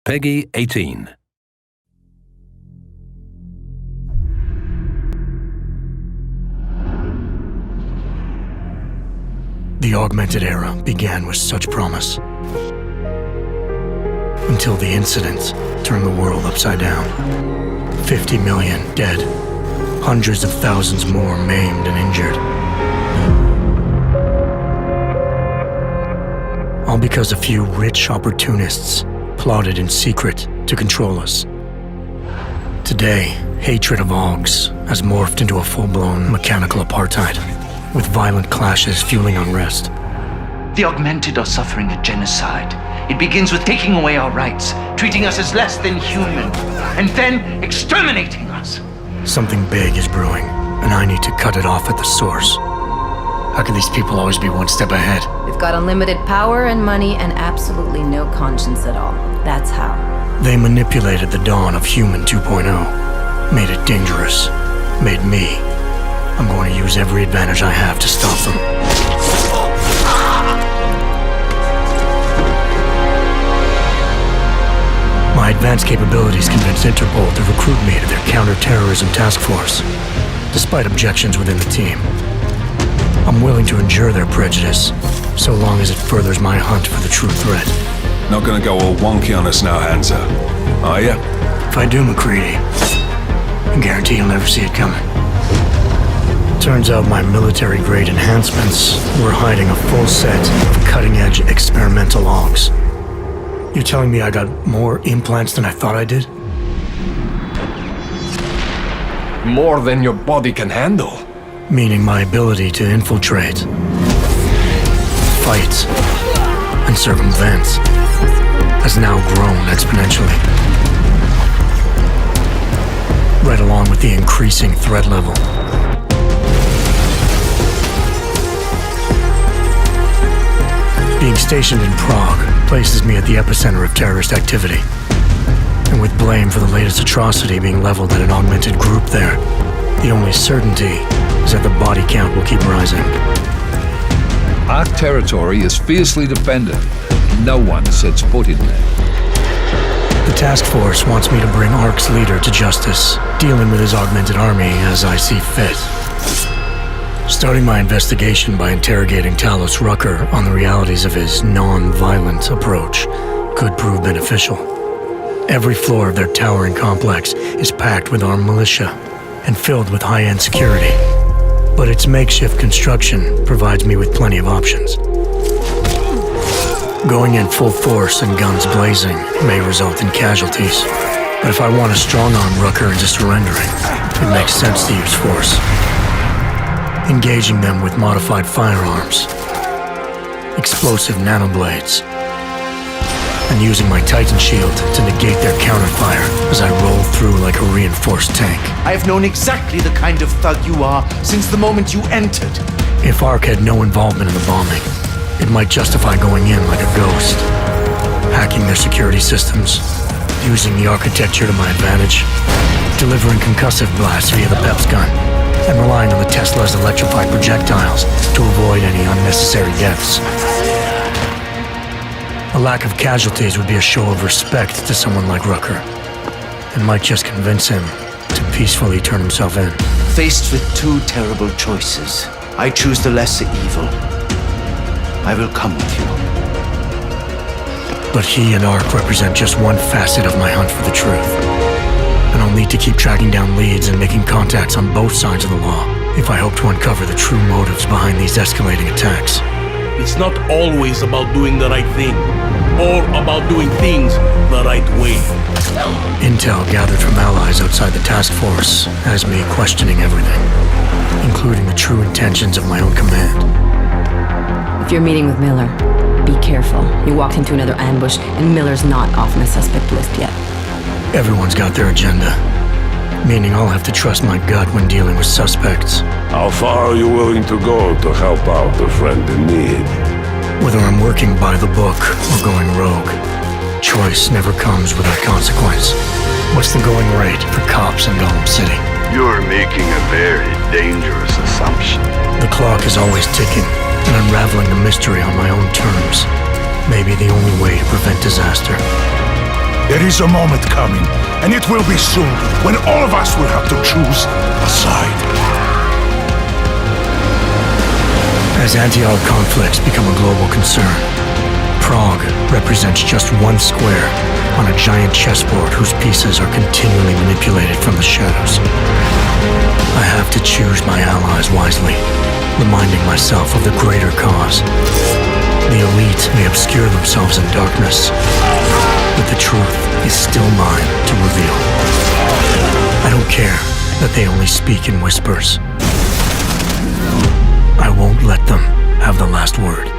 Peggy 18. The augmented era began with such promise. Until the incident turned the world upside down. 50 million dead. Hundreds of thousands more maimed and injured. All because a few rich opportunists plotted in secret to control us. Today, hatred of Augs has morphed into a full-blown mechanical apartheid, with violent clashes fueling unrest. The augmented are suffering a genocide. It begins with taking away our rights, treating us as less than human, and then exterminating us. Something big is brewing, and I need to cut it off at the source. How can these people always be one step ahead? They've got unlimited power and money and absolutely no conscience at all. That's how. They manipulated the dawn of Human 2.0, made it dangerous, made me. I'm going to use every advantage I have to stop them. My advanced capabilities convinced Interpol to recruit me to their counter-terrorism task force, despite objections within the team. I'm willing to endure their prejudice, so long as it furthers my hunt for the true threat. Not gonna go all wonky on us now, Hansa, are ya? If I do, McCready, I guarantee you'll never see it coming. Turns out my military-grade enhancements were hiding a full set of cutting-edge experimental logs. You're telling me I got more implants than I thought I did? More than your body can handle. Meaning my ability to infiltrate, fight, and circumvent has now grown exponentially. Right along with the increasing threat level. Being stationed in Prague places me at the epicenter of terrorist activity. And with blame for the latest atrocity being leveled at an augmented group there, the only certainty is that the body count will keep rising. Our territory is fiercely defended. No one sets foot in there. The task force wants me to bring ARC's leader to justice, dealing with his augmented army as I see fit. Starting my investigation by interrogating Talos Rucker on the realities of his non-violent approach could prove beneficial. Every floor of their towering complex is packed with armed militia and filled with high-end security. But its makeshift construction provides me with plenty of options. Going in full force and guns blazing may result in casualties. But if I want to strong-arm Rucker into surrendering, it makes sense to use force. Engaging them with modified firearms, explosive nanoblades, and using my Titan shield to negate their counterfire as I roll through like a reinforced tank. I have known exactly the kind of thug you are since the moment you entered. If ARC had no involvement in the bombing, it might justify going in like a ghost, hacking their security systems, using the architecture to my advantage, delivering concussive blasts via the PEPS gun, and relying on the Tesla's electrified projectiles to avoid any unnecessary deaths. A lack of casualties would be a show of respect to someone like Rucker, and might just convince him to peacefully turn himself in. Faced with two terrible choices, I choose the lesser evil. I will come with you. But he and ARC represent just one facet of my hunt for the truth. And I'll need to keep tracking down leads and making contacts on both sides of the law if I hope to uncover the true motives behind these escalating attacks. It's not always about doing the right thing, or about doing things the right way. Intel gathered from allies outside the task force has me questioning everything, including the true intentions of my own command. If you're meeting with Miller, be careful. You walked into another ambush, and Miller's not off my suspect list yet. Everyone's got their agenda, meaning I'll have to trust my gut when dealing with suspects. How far are you willing to go to help out a friend in need? Whether I'm working by the book or going rogue, choice never comes without consequence. What's the going rate for cops in Gotham City? You're making a very dangerous assumption. The clock is always ticking, and unraveling the mystery on my own terms may be the only way to prevent disaster. There is a moment coming, and it will be soon, when all of us will have to choose a side. As anti-Arab conflicts become a global concern, Prague represents just one square on a giant chessboard whose pieces are continually manipulated from the shadows. I have to choose my allies wisely, reminding myself of the greater cause. The elite may obscure themselves in darkness, but the truth is still mine to reveal. I don't care that they only speak in whispers. I won't let them have the last word.